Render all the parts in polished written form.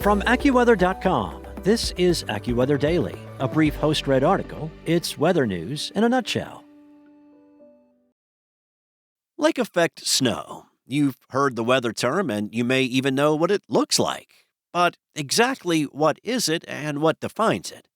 From AccuWeather.com, this is AccuWeather Daily, a brief host-read article. It's weather news in a nutshell. Lake effect snow. You've heard the weather term, and you may even know what it looks like. But exactly what is it and what defines it?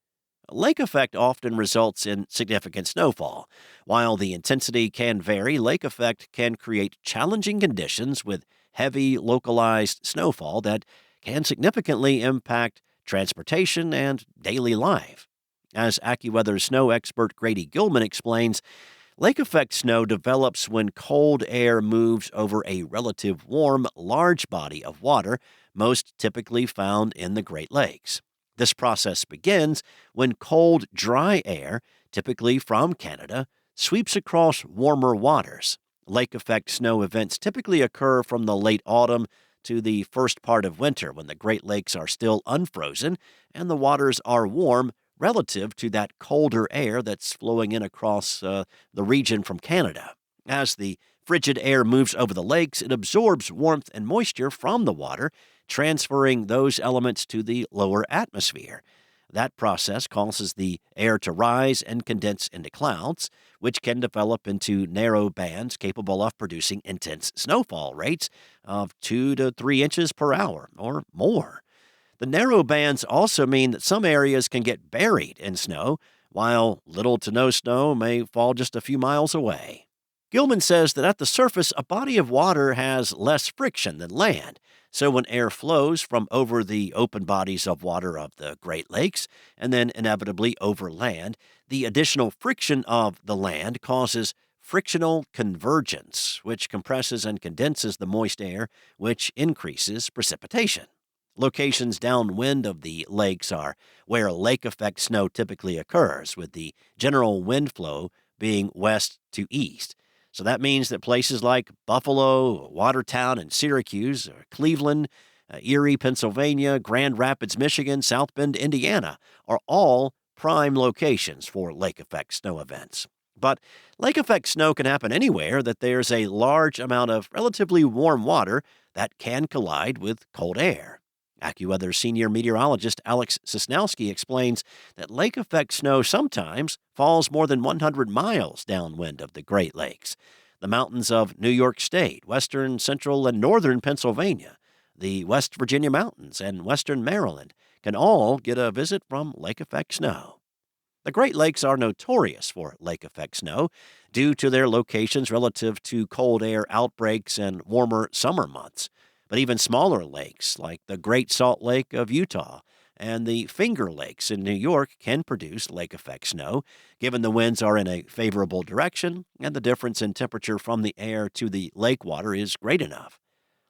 Lake effect often results in significant snowfall. While the intensity can vary, lake effect can create challenging conditions with heavy, localized snowfall that can significantly impact transportation and daily life. As AccuWeather snow expert Grady Gilman explains, lake effect snow develops when cold air moves over a relative warm, large body of water, most typically found in the Great Lakes. This process begins when cold, dry air, typically from Canada, sweeps across warmer waters. Lake effect snow events typically occur from the late autumn to the first part of winter when the Great Lakes are still unfrozen and the waters are warm relative to that colder air that's flowing in across the region from Canada. As the frigid air moves over the lakes, it absorbs warmth and moisture from the water, transferring those elements to the lower atmosphere. That process causes the air to rise and condense into clouds, which can develop into narrow bands capable of producing intense snowfall rates of 2 to 3 inches per hour or more. The narrow bands also mean that some areas can get buried in snow, while little to no snow may fall just a few miles away. Gilman says that at the surface, a body of water has less friction than land. So when air flows from over the open bodies of water of the Great Lakes and then inevitably over land, the additional friction of the land causes frictional convergence, which compresses and condenses the moist air, which increases precipitation. Locations downwind of the lakes are where lake effect snow typically occurs, with the general wind flow being west to east. So that means that places like Buffalo, Watertown, and Syracuse, Cleveland, Erie, Pennsylvania, Grand Rapids, Michigan, South Bend, Indiana, are all prime locations for lake effect snow events. But lake effect snow can happen anywhere that there's a large amount of relatively warm water that can collide with cold air. AccuWeather senior meteorologist Alex Sosnowski explains that lake effect snow sometimes falls more than 100 miles downwind of the Great Lakes. The mountains of New York State, western, central, and northern Pennsylvania, the West Virginia mountains, and western Maryland can all get a visit from lake effect snow. The Great Lakes are notorious for lake effect snow due to their locations relative to cold air outbreaks and warmer summer months. But even smaller lakes, like the Great Salt Lake of Utah and the Finger Lakes in New York, can produce lake effect snow, given the winds are in a favorable direction and the difference in temperature from the air to the lake water is great enough.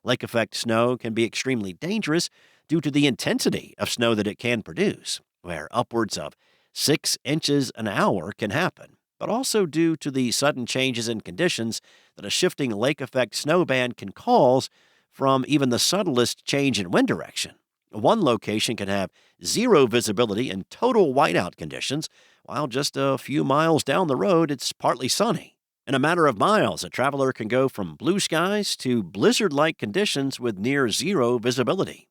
Lake effect snow can be extremely dangerous due to the intensity of snow that it can produce, where upwards of 6 inches an hour can happen, but also due to the sudden changes in conditions that a shifting lake effect snow band can cause from even the subtlest change in wind direction. One location can have zero visibility and total whiteout conditions, while just a few miles down the road it's partly sunny. In a matter of miles, a traveler can go from blue skies to blizzard-like conditions with near zero visibility.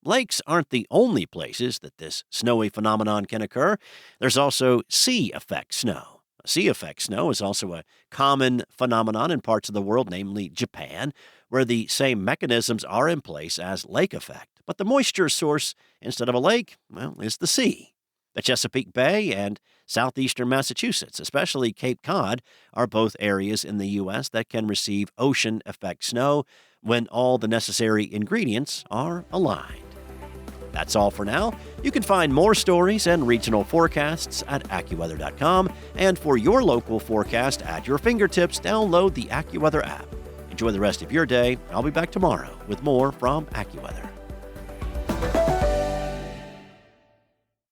Lakes aren't the only places that this snowy phenomenon can occur. There's also sea effect snow. Sea effect snow is also a common phenomenon in parts of the world, namely Japan, where the same mechanisms are in place as lake effect. But the moisture source, instead of a lake, is the sea. The Chesapeake Bay and southeastern Massachusetts, especially Cape Cod, are both areas in the U.S. that can receive ocean effect snow when all the necessary ingredients are aligned. That's all for now. You can find more stories and regional forecasts at AccuWeather.com, and for your local forecast at your fingertips, download the AccuWeather app. Enjoy the rest of your day. I'll be back tomorrow with more from AccuWeather.